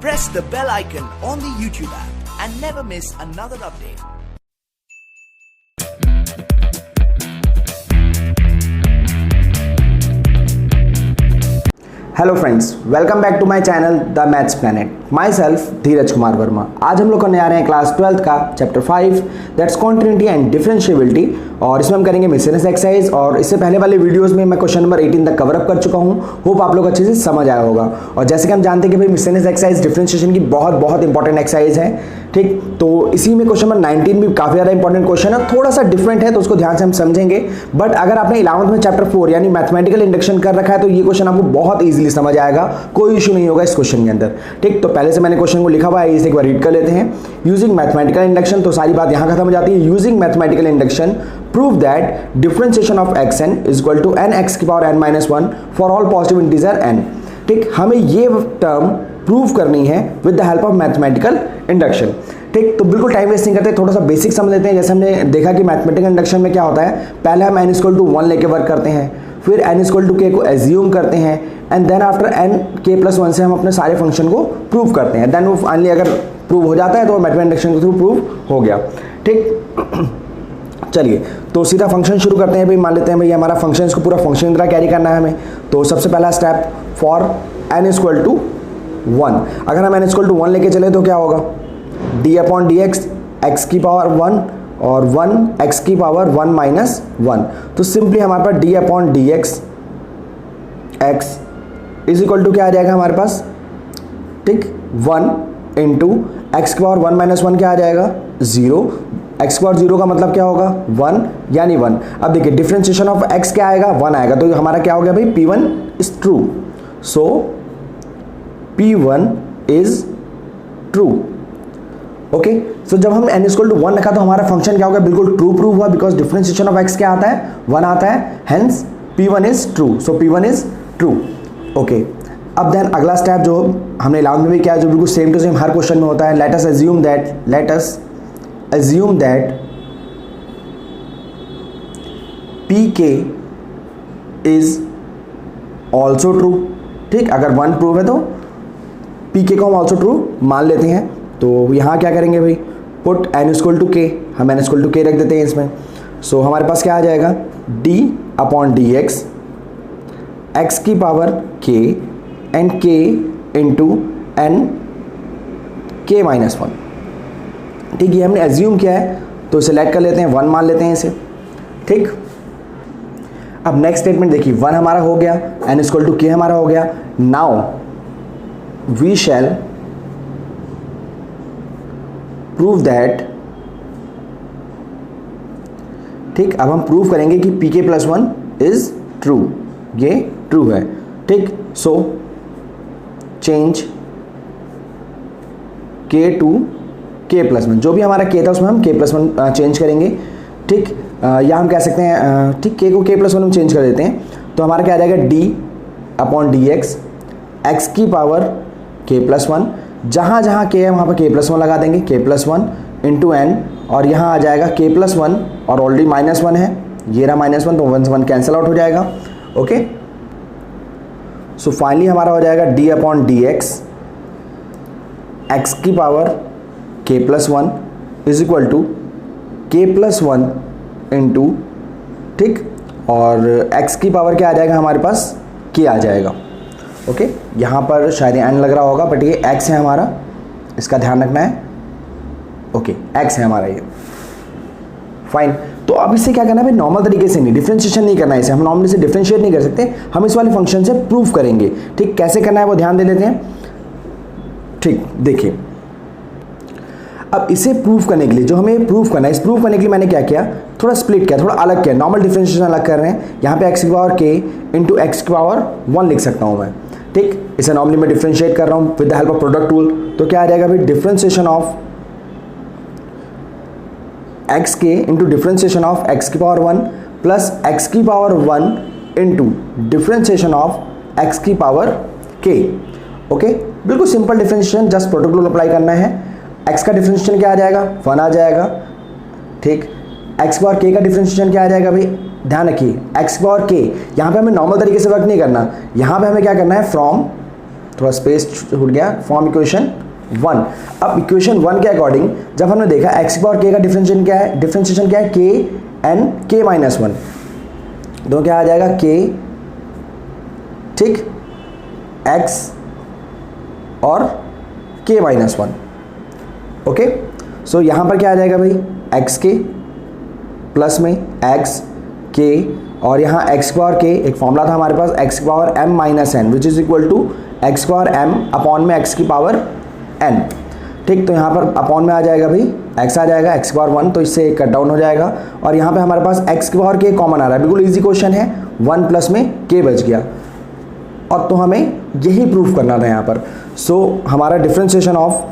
Press the bell icon on the YouTube app and never miss another update. Hello friends, welcome back to my channel the maths planet. Myself Dheeraj Kumar Verma. आज हम लोग करने आ रहे हैं class 12 का chapter 5 that's continuity and differentiability, और इसमें हम करेंगे मिसलेनियस एक्सरसाइज। और इससे पहले वाले वीडियोस में मैं क्वेश्चन नंबर 18 तक कवर अप कर चुका हूं। होप आप लोग अच्छे से समझ आया होगा। और जैसे कि हम जानते हैं कि भाई मिसलेनियस एक्सरसाइज डिफरेंशिएशन की बहुत इंपॉर्टेंट एक्सरसाइज है, ठीक। तो इसी में क्वेश्चन नंबर 19 भी काफी ज्यादा इंपॉर्टेंट क्वेश्चन है, थोड़ा सा डिफरेंट है तो उसको ध्यान से हम समझेंगे। बट अगर आपने 11th में चैप्टर 4 यानी मैथमेटिकल इंडक्शन कर रखा है तो ये क्वेश्चन आपको बहुत ईजिली समझ आएगा, कोई इशू नहीं होगा इस क्वेश्चन के अंदर, ठीक। तो पहले से मैंने क्वेश्चन को लिखा हुआ है, इसे एक बार रीड कर लेते हैं। यूजिंग मैथमेटिकल इंडक्शन, तो सारी बात यहां खत्म हो जाती है। Using mathematical induction prove that differentiation of xn is equal to nx की power n-1 for all positive integer n, ठीक। हमें ये टर्म प्रूव करनी है with the help of mathematical induction, ठीक। तो बिल्कुल टाइम वेस्ट नहीं करते, थोड़ा सा बेसिक समझ लेते हैं। जैसे हमने देखा कि मैथमेटिकल इंडक्शन में क्या होता है, पहले हम n इक्वल टू 1 लेके वर्क करते हैं, फिर n इक्वल टू k को एज्यूम करते हैं, and then after n k+1 से हम अपने सारे फंक्शन को प्रूव करते हैं। देन वो फाइनली अगर प्रूव हो जाता है तो मैथमेटिकल इंडक्शन के थ्रू प्रूव हो गया, ठीक। चलिए तो सीधा फंक्शन शुरू करते हैं। भाई मान लेते हैं भाई हमारा फंक्शन, इसको पूरा फंक्शन की तरह कैरी करना है हमें। तो सबसे पहला step, for n equal to 1, अगर हम n इक्वल टू 1 लेके चले तो क्या होगा, d/dx x की पावर 1 और 1 x की पावर 1 माइनस 1। तो सिंपली हमारे पास d/dx x is equal to क्या आ जाएगा हमारे पास, ठीक, 1 इंटू एक्स की पावर 1 माइनस 1 क्या आ जाएगा, 0। एक्स की पावर 0 का मतलब क्या होगा, 1 यानी 1। अब देखिए डिफरेंशिएशन ऑफ x क्या आएगा, 1 आएगा, तो हमारा क्या हो गया भाई, p1 is true. So p1 is true, okay. So जब हम n इक्वल टू 1 रखा तो हमारा फंक्शन क्या हो गया, बिल्कुल ट्रू प्रूव हुआ, बिकॉज डिफरेंशिएशन ऑफ x क्या आता है, 1 आता है, hence p1 is true. So p1 is true, okay. अब देन अगला स्टेप जो हमने 11th में भी किया, जो बिल्कुल सेम टू सेम हर क्वेश्चन में होता है, let us assume that pk is also true, ठीक। अगर 1 प्रूव है तो pk को हम ऑल्सो ट्रू मान लेते हैं। तो यहाँ क्या करेंगे भाई, put n equal to k, हम n इक्वल टू k रख देते हैं इसमें। सो हमारे पास क्या आ जाएगा, d/dx x की power k and k into n k-1, ठीक। ये हमने एज्यूम किया है तो सिलेक्ट कर लेते हैं, 1 मान लेते हैं इसे, ठीक। अब नेक्स्ट स्टेटमेंट देखिए, 1 हमारा हो गया, n इक्वल टू k हमारा हो गया। Now we shall prove that, ठीक। अब हम प्रूव करेंगे कि pk+1 इज ट्रू, ये ट्रू है, ठीक। So change k to k+1, जो भी हमारा k था उसमें हम k+1 चेंज करेंगे, ठीक। या हम कह सकते हैं, ठीक, k को k+1 हम चेंज कर देते हैं। तो हमारा क्या आ जाएगा, d/dx x की पावर k+1, जहाँ जहाँ k है वहाँ पर k+1 लगा देंगे, k+1 इंटू n, और यहाँ आ जाएगा k+1 और ऑलरेडी -1 है, ये रहा -1, तो 1 से 1 कैंसिल आउट हो जाएगा, ओके। सो फाइनली हमारा हो जाएगा d/dx x की power k+1 is equal to k+1 into, ठीक, और x की पावर क्या आ जाएगा हमारे पास, k आ जाएगा, ओके। यहाँ पर शायद n लग रहा होगा बट ये x है हमारा, इसका ध्यान रखना है, ओके, x है हमारा ये, फाइन। तो अब इससे क्या करना है भाई, नॉर्मल तरीके से नहीं, डिफरेंशिएशन नहीं करना है इसे, हम नॉर्मली से डिफरेंशिएट नहीं कर सकते, हम इस वाले फंक्शन से प्रूव करेंगे, ठीक। कैसे करना है वो ध्यान दे लेते हैं, ठीक। देखिए अब इसे प्रूव करने के लिए, जो हमें प्रूव करना है, इस प्रूव करने के लिए मैंने क्या किया, थोड़ा स्प्लिट किया, थोड़ा अलग किया, नॉर्मल डिफरेंशिएशन अलग कर रहे हैं। यहाँ पे x की पावर k इंटू एक्स की पावर 1 लिख सकता हूँ मैं, ठीक। इसे नॉर्मली मैं डिफरेंशिएट कर रहा हूँ with the help of product tool. तो क्या आ जाएगा भाई, डिफरेंशिएशन ऑफ एक्स के इंटू डिफरेंशिएशन ऑफ एक्स की पावर 1 प्लस एक्स की power 1 into differentiation of x की पावर k, ओके। बिल्कुल simple differentiation, just product rule apply करना है। x का डिफरेंशिएशन क्या आ जाएगा, 1 आ जाएगा, ठीक। x पावर k का डिफरेंशिएशन क्या आ जाएगा भाई, ध्यान रखिए x पावर k, यहाँ पे हमें नॉर्मल तरीके से वर्क नहीं करना, यहाँ पे हमें क्या करना है, फ्रॉम थोड़ा स्पेस छूट गया, फॉर्म इक्वेशन 1। अब इक्वेशन 1 के अकॉर्डिंग जब हमने देखा x की पावर k का डिफरेंशिएशन क्या है, k एंड k माइनस 1, तो क्या आ जाएगा k, ठीक, x और k माइनस 1। ओके, सो यहां पर क्या आ जाएगा भाई, x k प्लस में x k, और यहाँ x पावर k, एक फॉर्मूला था हमारे पास x power m minus n which is equal to x power m upon में x की पावर n, ठीक। तो यहाँ पर अपॉन में आ जाएगा भाई x आ जाएगा, x पावर 1, तो इससे कट डाउन हो जाएगा, और यहाँ पे हमारे पास x की पावर k कॉमन आ रहा है, बिल्कुल इजी क्वेश्चन है, 1 प्लस में k बच गया, और तो हमें यही प्रूफ करना था यहाँ पर। सो हमारा डिफरेंशिएशन ऑफ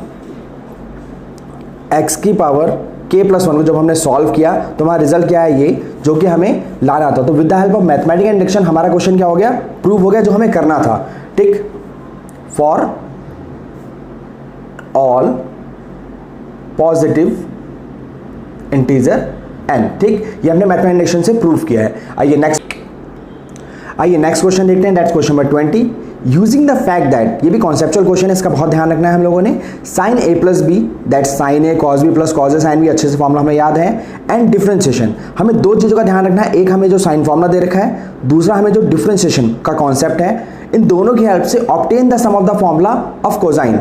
x की पावर k प्लस 1 को जब हमने सॉल्व किया तो हमारा रिजल्ट क्या है, ये जो कि हमें लाना था। तो with the help of mathematical induction हमारा क्वेश्चन क्या हो गया, प्रूव हो गया, जो हमें करना था, ठीक। For all positive integer n, ठीक, ये हमने मैथमेटिकल इंडक्शन से प्रूव किया है। आइए नेक्स्ट क्वेश्चन देखते हैं, that's question number 20। Using the fact that, ये भी कॉन्सेप्चुअल क्वेश्चन है, इसका बहुत ध्यान रखना है हम लोगों ने, sine a plus B that sine a cos b plus cos a sine b, अच्छे से फॉर्मूला हमें याद है, एंड डिफरेंशिएशन, हमें दो चीज़ों का ध्यान रखना है, एक हमें जो साइन फॉर्मूला दे रखा है, दूसरा हमें जो डिफरेंशिएशन का कॉन्सेप्ट है, इन दोनों की हेल्प से obtain the sum of the formula of cosine,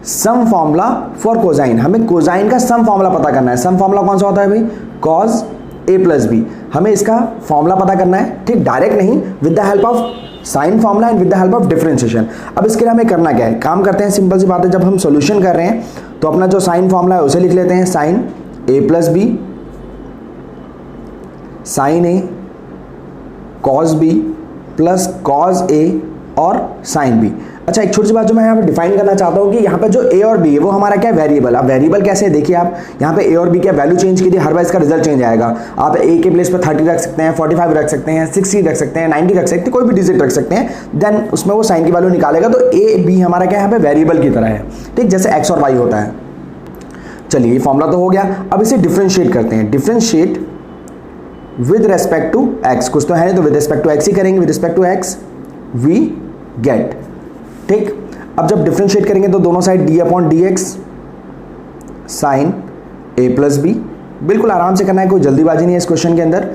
sum formula for cosine, हमें कोसाइन का सम फॉर्मूला पता करना है। सम फॉर्मूला कौन सा होता है भाई, कॉस a प्लस बी, हमें इसका फॉर्मूला पता करना है, ठीक, डायरेक्ट नहीं, with the help of sine formula and with the help of differentiation. अब इसके लिए हमें करना क्या है, काम करते हैं, सिंपल सी बात है, जब हम सॉल्यूशन कर रहे हैं तो अपना जो साइन फॉर्मूला है उसे लिख लेते हैं, sine a plus B, sine a cos b plus cos a और साइन b। अच्छा, एक छोटी सी बात जो मैं यहाँ पे डिफाइन करना चाहता हूँ कि यहाँ पे जो a और b है वो हमारा क्या है, वेरिएबल। अब वेरिएबल कैसे है, देखिए आप यहाँ पे a और b क्या वैल्यू चेंज कीजिए, हर बार इसका रिजल्ट चेंज आएगा। आप a के प्लेस पे 30 रख सकते हैं, 45 रख सकते हैं, 60 रख सकते हैं, 90 रख सकते हैं, कोई भी डिजिट रख सकते हैं, देन उसमें वो साइन की वैल्यू निकालेगा। तो a b हमारा क्या है, यहाँ पे वेरिएबल की तरह है, ठीक, जैसे x और y होता है। चलिए, ये फॉर्मूला तो हो गया, अब इसे डिफ्रेंशिएट करते हैं। Differentiate with respect to x, कुछ तो है नहीं तो विद रेस्पेक्ट टू x ही करेंगे, with respect to x we get, ठीक। अब जब डिफरेंशिएट करेंगे तो दोनों side d upon D X sine a plus B, बिल्कुल आराम से करना है, कोई जल्दीबाजी नहीं है इस क्वेश्चन के अंदर,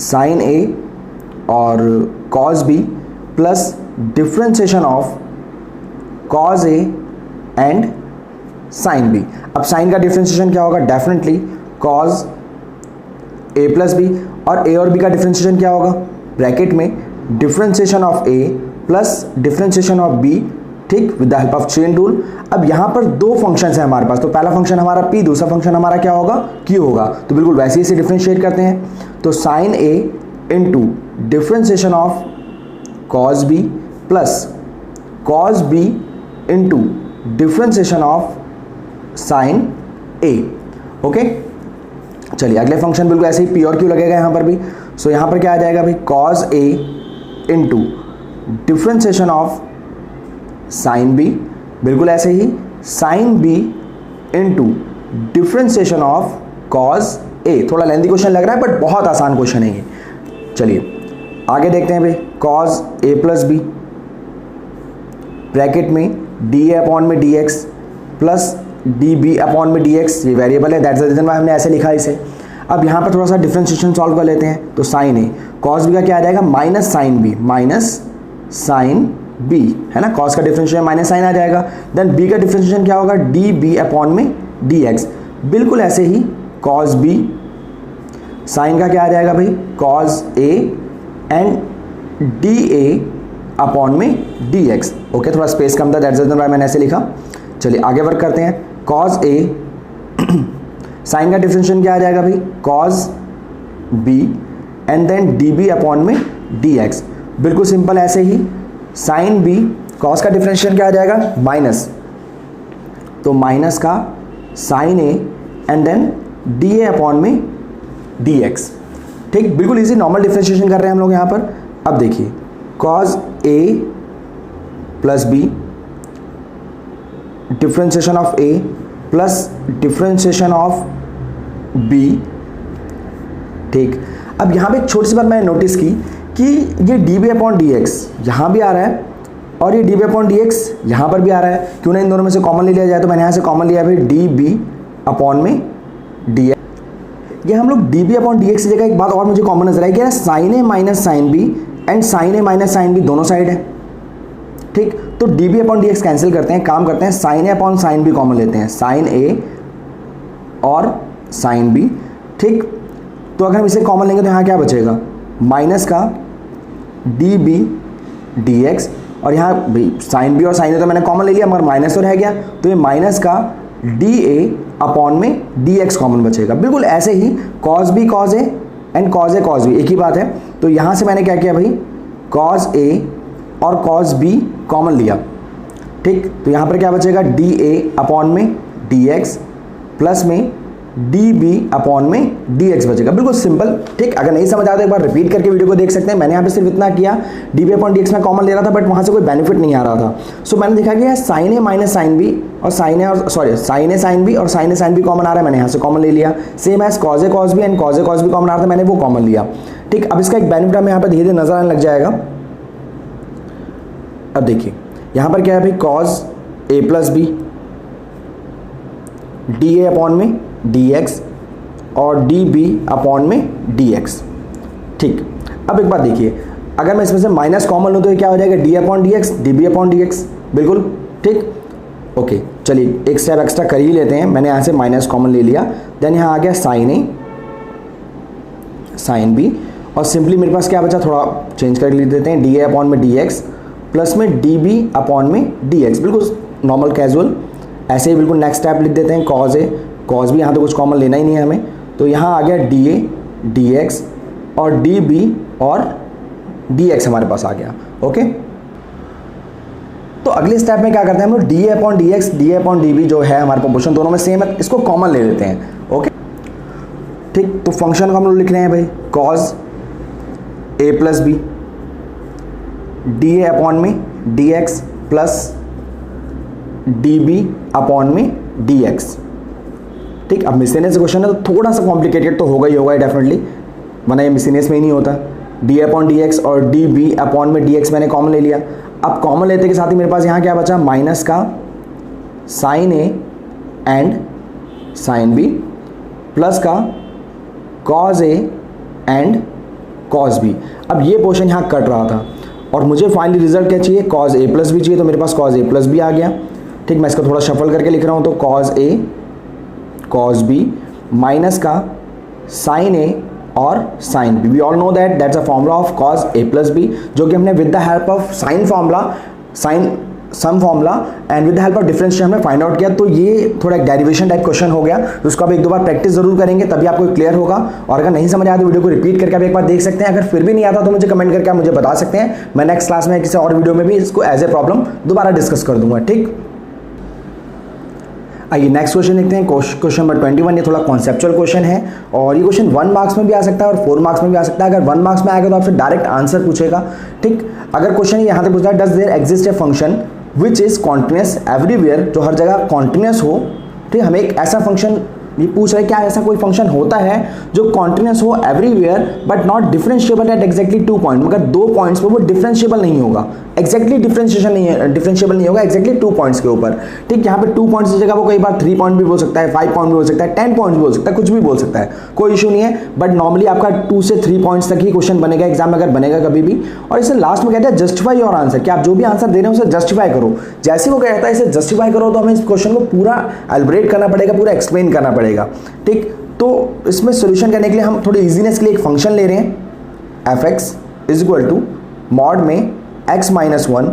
साइन a और cos b plus differentiation of cos a and sine b। अब साइन का डिफरेंशिएशन क्या होगा, definitely cos a plus B, और a और b का डिफरेंशिएशन क्या होगा, ब्रैकेट में differentiation of a plus differentiation of b, ठीक, with the help of chain rule. अब यहाँ पर दो फंक्शंस हैं हमारे पास, तो पहला फंक्शन हमारा p, दूसरा फंक्शन हमारा क्या होगा, q होगा, तो बिल्कुल वैसे ही इसे डिफरेंशिएट करते हैं। तो sine a into differentiation of cos b plus cos b into differentiation of sine a। Okay, चलिए अगले फंक्शन बिल्कुल ऐसे ही p और q लगेगा यहाँ पर भी। सो यहाँ पर क्या आ जाएगा भाई, cos a into differentiation of sine b, बिल्कुल ऐसे ही sine b into differentiation of cos a। थोड़ा लेंथी क्वेश्चन लग रहा है बट बहुत आसान क्वेश्चन है ये। चलिए आगे देखते हैं भाई, cos a plus b bracket में डी ए अपॉन में D X plus D B upon में डी एक्स, ये वेरिएबल है, दैट्स द रीजन वाई हमने ऐसे लिखा इसे। अब यहाँ पर थोड़ा सा डिफरेंशिएशन सॉल्व कर लेते हैं, तो साइन ए कॉस बी का क्या आ जाएगा, minus sine B, minus sine B है ना, कॉस का डिफरेंशिएशन माइनस साइन आ जाएगा, देन बी का डिफरेंशिएशन क्या होगा, डी बी अपॉन में डी एक्स, बिल्कुल ऐसे ही कॉस बी, साइन का क्या आ जाएगा भाई, cos A and D A upon में डी एक्स। ओके, थोड़ा स्पेस कम था, दैट्स द रीजन व्हाई मैंने ऐसे लिखा। चलिए आगे वर्क करते हैं, कॉस ए साइन का डिफरेंशिएशन क्या आ जाएगा भाई, cos B and then D B upon में डी एक्स, बिल्कुल सिंपल ऐसे ही साइन बी, कॉस का डिफरेंशिएशन क्या आ जाएगा, माइनस, तो माइनस का sine A and then D A upon में डी एक्स। ठीक, बिल्कुल इजी नॉर्मल डिफरेंशिएशन कर रहे हैं हम लोग यहाँ पर। अब देखिए cos A plus B, differentiation of A plus differentiation of B. ठीक, अब यहाँ पे एक छोटी सी बात मैंने नोटिस की कि ये D B upon D X यहाँ भी आ रहा है और ये D B upon D X यहाँ पर भी आ रहा है, क्यों ना इन दोनों में से कॉमन ले लिया जाए। तो मैंने यहाँ से कॉमन लिया भाई डी बी अपॉन में डी एक्स। ये हम लोग D B upon D X की जगह एक बात और मुझे कॉमन नजर आई कि sine A minus sine B and sine A minus sine B दोनों साइड है, ठीक। तो डी बी अपॉन डी एक्स कैंसिल करते हैं, काम करते हैं sine A upon sine B common लेते हैं, साइन ए और साइन बी, ठीक। तो अगर हम इसे कॉमन लेंगे तो यहाँ क्या बचेगा, माइनस का डी बी डी एक्स, और यहाँ भाई साइन बी और साइन ए तो मैंने कॉमन ले लिया मगर माइनस तो रह गया, तो ये माइनस का डी ए अपॉन में डी एक्स कॉमन बचेगा। बिल्कुल ऐसे ही cos B cos A and cos A cos B एक ही बात है। तो यहाँ से मैंने क्या किया भाई, कॉस ए और कॉस बी कॉमन लिया, ठीक। तो यहाँ पर क्या बचेगा, डी ए अपॉन में डी एक्स प्लस में डी बी अपॉन में डी एक्स बचेगा। बिल्कुल सिंपल, ठीक। अगर नहीं समझ आता तो एक बार रिपीट करके वीडियो को देख सकते हैं। मैंने यहाँ पे सिर्फ इतना किया, D B upon D X में कॉमन ले रहा था बट वहाँ से कोई बेनिफिट नहीं आ रहा था। सो मैंने देखा कि sine A minus sine B और साइन ए साइन बी और sine A sine B common आ रहा है, मैंने यहाँ से कॉमन ले लिया। Same as cos A cos B and cos A cos B common आ रहा था, मैंने वो कॉमन लिया, ठीक। अब इसका एक बेनिफिट हमें यहाँ पर धीरे धीरे नजर आने लग जाएगा। अब देखिए यहाँ पर क्या है भाई, cos A plus B D A upon में डी एक्स और डी बी अपॉन में डी एक्स, ठीक। अब एक बात देखिए, अगर मैं इसमें से माइनस कॉमन लूँ तो ये क्या हो जाएगा, D upon D X D B upon D X, बिल्कुल ठीक। ओके चलिए एक स्टेप एक्स्ट्रा कर ही लेते हैं। मैंने यहाँ से माइनस कॉमन ले लिया, देन यहाँ आ गया साइन ए साइन बी, और सिंपली मेरे पास क्या बचा, थोड़ा चेंज करके लिख देते हैं, डी ए अपॉन में डी एक्स प्लस में डी बी अपॉन में डी एक्स, बिल्कुल नॉर्मल कैजुअल। ऐसे ही बिल्कुल नेक्स्ट स्टेप लिख देते हैं, कॉज ए कॉस बी, यहाँ तो कुछ कॉमन लेना ही नहीं है हमें, तो यहाँ आ गया डी ए डी एक्स और डी बी और डी एक्स हमारे पास आ गया, ओके। तो अगले स्टेप में क्या करते हैं हम लोग, D A upon D X D A upon D B जो है हमारे प्रोपोर्शन दोनों में सेम है, इसको कॉमन ले लेते हैं, ओके ठीक। तो फंक्शन को हम लोग लिख रहे हैं भाई, cos A plus B D A upon में D X plus D B upon में डी एक्स, ठीक। अब मिसलेनियस क्वेश्चन है तो थोड़ा सा कॉम्प्लिकेटेड तो होगा ही होगा डेफिनेटली, वरना ये मिसलेनियस में ही नहीं होता। डी अपॉन डी एक्स और डी बी अपॉन में डी एक्स मैंने कॉमन ले लिया। अब कॉमन लेते के साथ ही मेरे पास यहाँ क्या बचा, माइनस का sine A and sine B plus का cos A and cos B. अब ये पोर्शन यहाँ कट रहा था और मुझे फाइनली रिजल्ट क्या चाहिए, कॉज ए प्लस बी चाहिए, तो मेरे पास कॉज ए प्लस बी आ गया, ठीक। मैं इसको थोड़ा शफल करके लिख रहा हूँ, तो cos A cos B minus का साइन ए और sine B. We all know that that's a formula of cos A plus B, जो कि हमने with the help of sine formula sine sum formula and with the help of differentiation हमने find out किया। तो ये थोड़ा एक derivation type question हो गया, तो उसको आप एक दो बार प्रैक्टिस जरूर करेंगे तभी आपको क्लियर होगा। और अगर नहीं समझ आया तो वीडियो को रिपीट करके आप एक बार देख सकते हैं। अगर फिर भी नहीं आता तो मुझे कमेंट करके आप मुझे बता सकते हैं, मैं नेक्स्ट क्लास में किसी और वीडियो में भी इसको एज ए प्रॉब्लम दोबारा डिस्कस कर दूंगा, ठीक। आइए नेक्स्ट क्वेश्चन देखते हैं, क्वेश्चन नंबर 21। ये थोड़ा कॉन्सेप्चुअल क्वेश्चन है और ये क्वेश्चन 1 मार्क्स में भी आ सकता है और 4 मार्क्स में भी आ सकता है। अगर 1 मार्क्स में आएगा तो आपसे डायरेक्ट आंसर पूछेगा, ठीक। अगर क्वेश्चन यहाँ तक पूछता है, does there exist a function which is continuous everywhere, जो हर जगह कॉन्टिन्यूस हो, ठीक। हमें एक ऐसा फंक्शन ये पूछ रहा है, क्या ऐसा कोई फंक्शन होता है जो कॉन्टिन्यूस हो everywhere but not differentiable eight exactly 2 point, मगर 2 पॉइंट्स पर वो डिफरेंशिएबल नहीं होगा, एक्जैक्टली डिफरेंशिएबल नहीं होगा एक्जैक्टली 2 पॉइंट्स के ऊपर, ठीक। यहाँ पे 2 पॉइंट्स की जगह वो कई बार 3 पॉइंट भी बोल सकता है, 5 पॉइंट भी बोल सकता है, 10 पॉइंट्स भी बोल सकता है, कुछ भी बोल सकता है, कोई इशू नहीं है। बट नॉर्मली आपका 2 से 3 पॉइंट्स तक ही क्वेश्चन बनेगा एग्जाम में, अगर बनेगा कभी भी। और इसे लास्ट में कहते हैं जस्टिफाई योर आंसर, कि आप जो भी आंसर दे रहे हो उसे जस्टिफाई करो। जैसे वो कहता है इसे जस्टिफाई करो, तो हमें इस क्वेश्चन को पूरा एलबरेट करना पड़ेगा, पूरा एक्सप्लेन करना पड़ेगा, ठीक। तो इसमें सॉल्यूशन करने के लिए हम थोड़ी इजीनेस के लिए एक फंक्शन ले रहे हैं, F X is equal to mod में x माइनस 1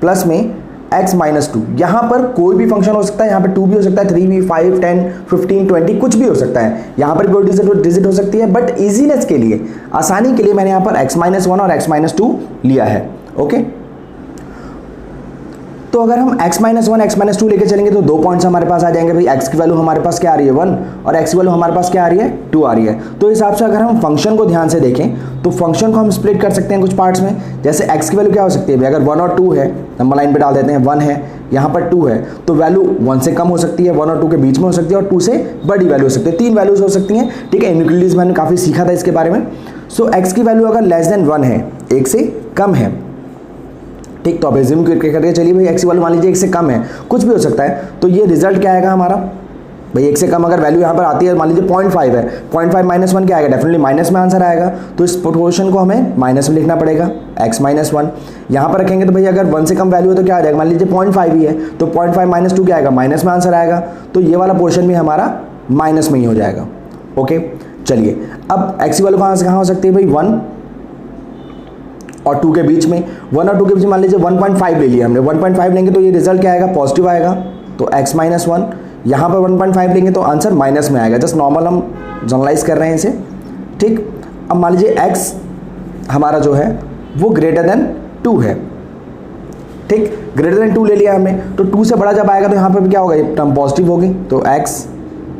प्लस में x माइनस 2। यहाँ पर कोई भी फंक्शन हो सकता है, यहाँ पर 2 भी हो सकता है, 3 भी, 5, 10, 15, 20 कुछ भी हो सकता है, यहाँ पर कोई डिजिट हो सकती है। बट इजीनेस के लिए, आसानी के लिए मैंने यहाँ पर x माइनस 1 और x माइनस 2 लिया है, ओके। तो अगर हम x माइनस 1 x माइनस 2 लेके चलेंगे तो 2 पॉइंट्स हमारे पास आ जाएंगे भाई। x की वैल्यू हमारे पास क्या आ रही है 1 और x की वैल्यू हमारे पास क्या आ रही है 2 आ रही है। तो इस हिसाब से अगर हम फंक्शन को ध्यान से देखें तो फंक्शन को हम स्प्लिट कर सकते हैं कुछ पार्ट्स में। जैसे x की वैल्यू क्या हो सकती है भाई, अगर 1 और 2 है, नंबर लाइन पे डाल देते हैं, 1 है, यहाँ पर 2 है, तो वैल्यू 1 से कम हो सकती है, 1 और 2 के बीच में हो सकती है, और 2 से बड़ी वैल्यू हो सकती है, 3 वैल्यूज हो सकती हैं, ठीक है। इनइक्वालिटीज मैंने काफ़ी सीखा था इसके बारे में। सो x की वैल्यू अगर लेस देन 1 है, 1 से कम है, ठीक, तो अब एज्यूम करके चलिए भाई एक्स वैल्यू मान लीजिए 1 से कम है, कुछ भी हो सकता है, तो ये रिजल्ट क्या आएगा हमारा भाई 1 से कम अगर वैल्यू यहाँ पर आती है, मान लीजिए 0.5 है, 0.5 माइनस 1 क्या आएगा, डेफिनेटली माइनस में आंसर आएगा, तो इस प्रोपोर्शन को हमें माइनस में लिखना पड़ेगा, x माइनस 1 यहाँ पर रखेंगे तो भाई अगर 1 से कम वैल्यू है तो क्या आ जाएगा, मान लीजिए 0.5 ही है तो 0.5 माइनस 2 क्या आएगा, माइनस में आंसर आएगा, तो ये वाला पोर्शन भी हमारा माइनस में ही हो जाएगा। ओके चलिए, अब x की वैल्यू कहाँ से कहाँ हो सकती है भाई, 1 और 2 के बीच में, 1 और 2 के बीच में मान लीजिए 1.5 ले लिया हमने, 1.5 लेंगे तो ये रिजल्ट क्या आएगा, पॉजिटिव आएगा, तो x माइनस 1, यहाँ पर 1.5 लेंगे तो आंसर माइनस में आएगा, जस्ट नॉर्मल हम जनरलाइज कर रहे हैं इसे। ठीक, अब मान लीजिए x हमारा जो है वो ग्रेटर देन 2 है, ठीक, ग्रेटर देन 2 ले लिया हमने, तो 2 से बड़ा जब आएगा तो यहाँ पर भी क्या होगा, ये टर्म पॉजिटिव होगी, तो x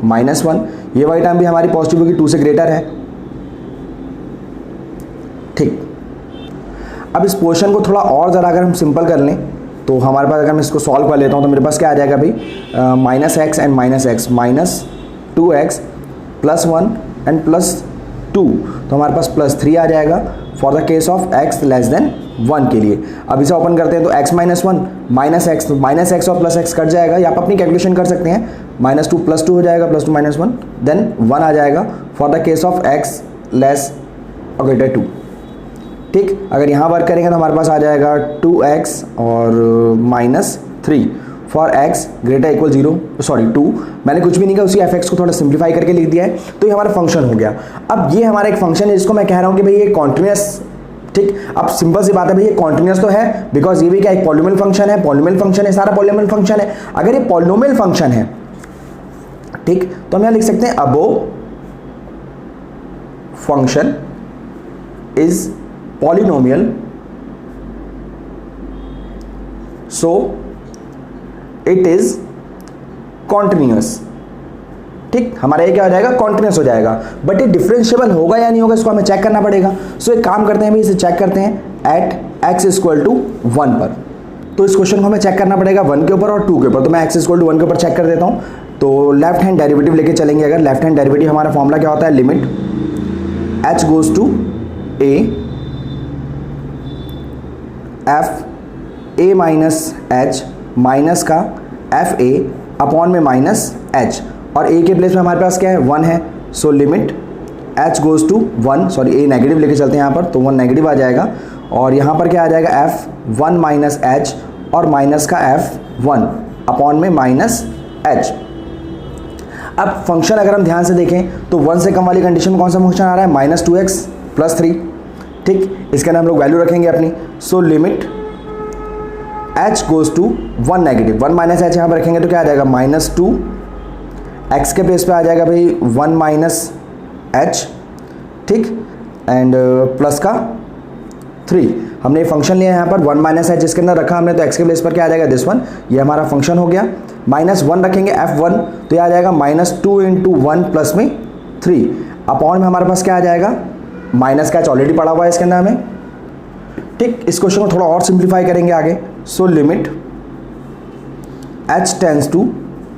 माइनस 1, ये वाली टर्म भी हमारी पॉजिटिव होगी, 2 से ग्रेटर है। ठीक, अब इस पोर्शन को थोड़ा और ज़रा अगर हम सिंपल कर लें तो हमारे पास, अगर मैं इसको सॉल्व कर लेता हूँ तो मेरे पास क्या आ जाएगा भाई, minus x and minus x, minus 2x plus 1 and plus 2, तो हमारे पास प्लस 3 आ जाएगा for the case of x less than 1 के लिए। अब इसे ओपन करते हैं तो x माइनस 1 माइनस एक्स, तो माइनस एक्स और प्लस एक्स कट जाएगा, या आप अपनी कैलकुलेशन कर सकते हैं, माइनस 2 प्लस 2 हो जाएगा, प्लस 2 माइनस 1 देन 1 आ जाएगा for the case of x less और ग्रेटर 2। ठीक, अगर यहाँ वर्क करेंगे तो हमारे पास आ जाएगा 2x और minus 3 for x greater equal 0, sorry 2, मैंने कुछ भी नहीं कहा, उसी fx को थोड़ा सिंप्लीफाई करके लिख दिया है, तो ये हमारा फंक्शन हो गया। अब ये हमारा एक फंक्शन है जिसको मैं कह रहा हूँ कि भाई ये कॉन्टिन्यूस, ठीक, अब सिंपल सी बात है भाई ये कॉन्टिन्यूस तो है, बिकॉज ये भी क्या एक पॉलिनोमियल फंक्शन है, पॉलिनोमियल फंक्शन है, सारा पॉलिनोमियल फंक्शन है। अगर ये पॉलिनोमियल फंक्शन है, ठीक, तो हम यहाँ लिख सकते हैं above function is polynomial, so it is continuous। ठीक, हमारा ये क्या हो जाएगा, कॉन्टिन्यूस हो जाएगा, बट ये डिफरेंशिएबल होगा या नहीं होगा इसको हमें चेक करना पड़ेगा। सो एक काम करते हैं भाई, इसे चेक करते हैं एट x इक्वल टू 1 पर, तो इस क्वेश्चन को हमें चेक करना पड़ेगा 1 के ऊपर और 2 के ऊपर, तो मैं x इक्वल टू 1 के ऊपर चेक कर देता हूँ। तो लेफ्ट हैंड डेरिवेटिव लेके चलेंगे, अगर लेफ्ट हैंड डेरिवेटिव हमारा फॉर्मूला क्या होता है, limit h goes to a F A minus H minus का एफ ए अपॉन में माइनस एच, और ए के प्लेस में हमारे पास क्या है, 1 है, so limit H goes to 1, sorry A negative लेके चलते हैं यहाँ पर, तो 1 नेगेटिव आ जाएगा, और यहाँ पर क्या आ जाएगा एफ 1 माइनस एच और माइनस का एफ 1 अपॉन में माइनस एच। अब फंक्शन अगर हम ध्यान से देखें तो 1 से कम वाली कंडीशन में कौन सा फंक्शन आ रहा है, माइनस 2x प्लस 3। ठीक, इसके अंदर हम लोग वैल्यू रखेंगे अपनी, so limit h goes to 1 negative, 1 minus H यहाँ पर रखेंगे तो क्या आ जाएगा, माइनस 2 x के प्लेस पे आ जाएगा भाई 1 माइनस एच, ठीक, एंड प्लस का 3। हमने फंक्शन लिया यहाँ पर 1 माइनस एच, इसके अंदर रखा हमने, तो x के प्लेस पर क्या आ जाएगा, दिस वन, ये हमारा फंक्शन हो गया। माइनस 1 रखेंगे f1, तो ये आ जाएगा माइनस 2 इंटू 1 प्लस में 3 अपॉन में हमारे पास क्या आ जाएगा, माइनस का एच ऑलरेडी पड़ा हुआ है इसके अंदर हमें। ठीक, इस क्वेश्चन को थोड़ा और सिंप्लीफाई करेंगे आगे, so limit h tends to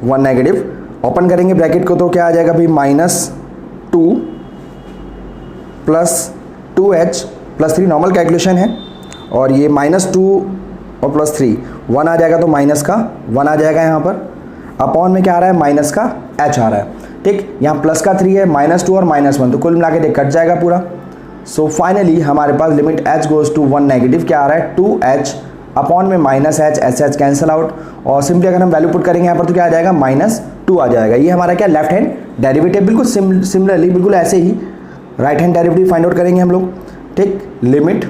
1 negative, open करेंगे ब्रैकेट को तो क्या आ जाएगा भाई, minus 2 plus 2h plus 3, normal calculation है, और ये माइनस 2 और प्लस 3 1 आ जाएगा, तो माइनस का 1 आ जाएगा यहाँ पर, अपॉन में क्या आ रहा है, माइनस का h आ रहा है। ठीक, यहाँ प्लस का 3 है, माइनस 2 और माइनस 1, तो कुल मिला के कट जाएगा पूरा। सो फाइनली हमारे पास limit h goes to 1 negative क्या आ रहा है, 2h अपॉन में minus h, H cancel out, और सिंपली अगर हम वैल्यू पुट करेंगे यहाँ पर तो क्या आ जाएगा, माइनस 2 आ जाएगा। ये हमारा क्या लेफ्ट हैंड डेरिवेटिव, बिल्कुल सिमिलरली बिल्कुल ऐसे ही right hand derivative find out करेंगे हम लोग। ठीक, limit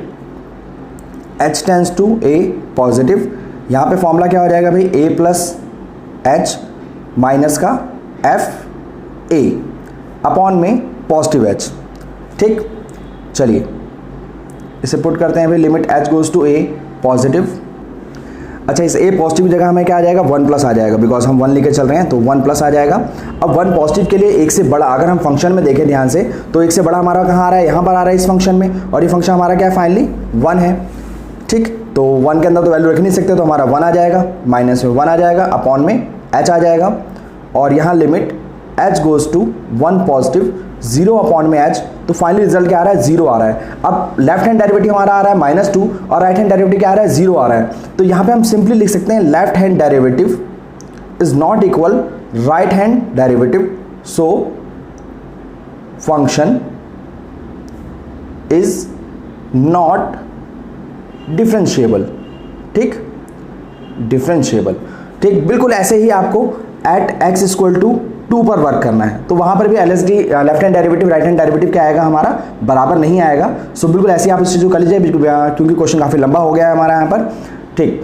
h tends to a positive, यहाँ पे फॉर्मूला क्या हो जाएगा भाई, a प्लस h माइनस का f a अपॉन में पॉजिटिव h। ठीक, चलिए इसे पुट करते हैं भाई, limit h goes to a positive. अच्छा, इस a पॉजिटिव की जगह हमें क्या आ जाएगा, 1 प्लस आ जाएगा, बिकॉज हम 1 लेके चल रहे हैं तो 1 प्लस आ जाएगा। अब 1 पॉजिटिव के लिए एक से बड़ा, अगर हम फंक्शन में देखें ध्यान से तो एक से बड़ा हमारा कहाँ आ रहा है, यहाँ पर आ रहा है इस फंक्शन में, और ये फंक्शन हमारा क्या है, फाइनली 1 है। ठीक, तो 1 के अंदर तो वैल्यू रख नहीं सकते, तो हमारा 1 आ जाएगा, माइनस में 1 आ जाएगा, अपॉन में h आ जाएगा, और यहाँ limit h goes to 1 positive 0 upon में h, तो फाइनली रिजल्ट क्या आ रहा है, 0 आ रहा है। अब लेफ्ट हैंड डेरिवेटिव हमारा आ रहा है -2 और राइट हैंड डेरिवेटिव क्या आ रहा है, 0 आ रहा है। तो यहाँ पे हम सिंपली लिख सकते हैं left hand derivative is not equal right hand derivative, so function is not differentiable. ठीक, डिफरेंशिएबल। ठीक, बिल्कुल ऐसे ही आपको एट x = 2 पर वर्क करना है। तो वहां पर भी LHD left hand derivative right hand derivative क्या आएगा, हमारा बराबर नहीं आएगा। सो बिल्कुल ऐसे ही आप इस चीज़ को कर लीजिए, क्योंकि क्वेश्चन काफ़ी लंबा हो गया है हमारा यहाँ पर। ठीक,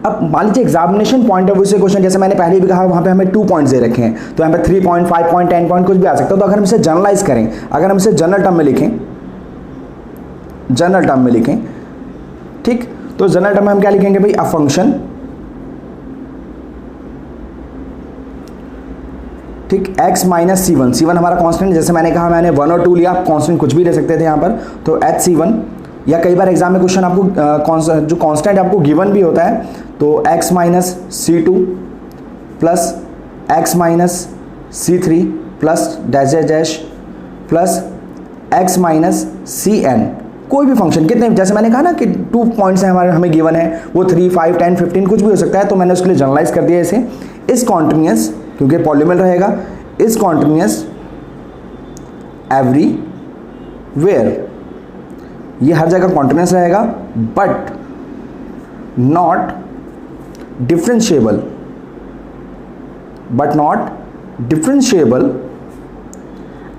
अब मान लीजिए एग्जामिनेशन पॉइंट ऑफ व्यू से क्वेश्चन, जैसे मैंने पहले भी कहा, वहाँ पे हमें 2 पॉइंट्स दे रखे हैं, तो यहाँ पे 3 पॉइंट, 5 पॉइंट, 10 पॉइंट कुछ भी आ सकता है। तो अगर हम इसे जनरलाइज करें, अगर हम इसे जनरल टर्म में लिखें, जनरल टर्म में लिखें, ठीक, तो जनरल टर्म में हम क्या लिखेंगे भाई, अ फंक्शन, ठीक, x - c1 हमारा कांस्टेंट, जैसे मैंने कहा मैंने 1 और 2 लिया, आप कांस्टेंट कुछ भी ले सकते थे यहाँ पर, तो hc1, या कई बार एग्जाम में क्वेश्चन आपको जो कांस्टेंट आपको गिवन भी होता है, तो x - c2 plus x - c3 plus dash dash plus x - cn, कोई भी फंक्शन, कितने, जैसे मैंने कहा ना कि 2 पॉइंट्स हैं हमारे, हमें गिवन है, वो 3, 5, 10, 15 कुछ भी हो सकता है। तो मैंने उसके लिए जनरलाइज कर दिया इसे, इस कॉन्टिन्यूअस, क्योंकि पॉलीनोमियल रहेगा, इज कॉन्टिन्यूअस एवरीवेयर, ये हर जगह कॉन्टिन्यूअस रहेगा, but not differentiable,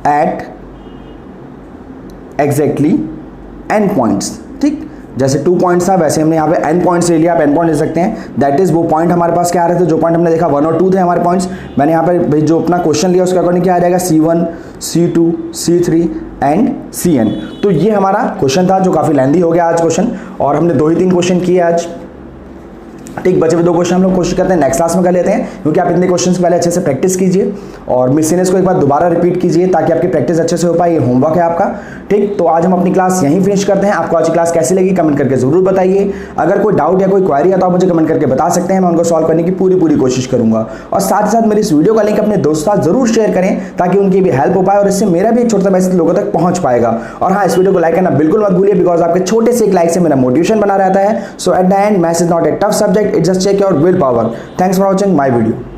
at exactly n points. ठीक, जैसे 2 पॉइंट्स था, वैसे हमने यहाँ पे n पॉइंट्स ले लिया, आप n पॉइंट ले सकते हैं। दैट इज वो पॉइंट हमारे पास क्या आ रहे थे, जो पॉइंट हमने देखा 1 और 2 थे हमारे पॉइंट्स। मैंने यहाँ पर भाई जो अपना क्वेश्चन लिया उसके अकॉर्डिंग क्या आ जाएगा, c1, c2, c3 and cn। तो ये हमारा क्वेश्चन था, जो काफ़ी लेंदी हो गया आज क्वेश्चन, और हमने 2 ही 3 क्वेश्चन किए आज। ठीक, बचे हुए 2 क्वेश्चन हम लोग कोशिश करते हैं नेक्स्ट क्लास में कर लेते हैं, क्योंकि आप इतने क्वेश्चंस पहले अच्छे से प्रैक्टिस कीजिए और मिसलेनियस को एक बार दोबारा रिपीट कीजिए, ताकि आपकी प्रैक्टिस अच्छे से हो पाए। ये होमवर्क है आपका। ठीक, तो आज हम अपनी क्लास यहीं फिनिश करते हैं। आपको आज की क्लास कैसी लगी कमेंट करके जरूर बताइए। अगर कोई डाउट या कोई क्वेरी है तो आप मुझे कमेंट करके बता सकते हैं, मैं उनको सॉल्व करने की पूरी कोशिश करूंगा। और साथ ही साथ मेरी इस वीडियो का लिंक अपने दोस्तों जरूर शेयर करें, ताकि उनकी भी हेल्प हो पाए और इससे मेरा भी एक छोटा सा मैसेज लोगों तक पहुंच पाएगा। और हाँ, इस वीडियो को लाइक करना बिल्कुल मत भूलिए, बिकॉज आपके छोटे से एक लाइक से मेरा मोटिवेशन बना रहता है। So at the end, maths is not a tough subject, it just check your will power. Thanks for watching my video.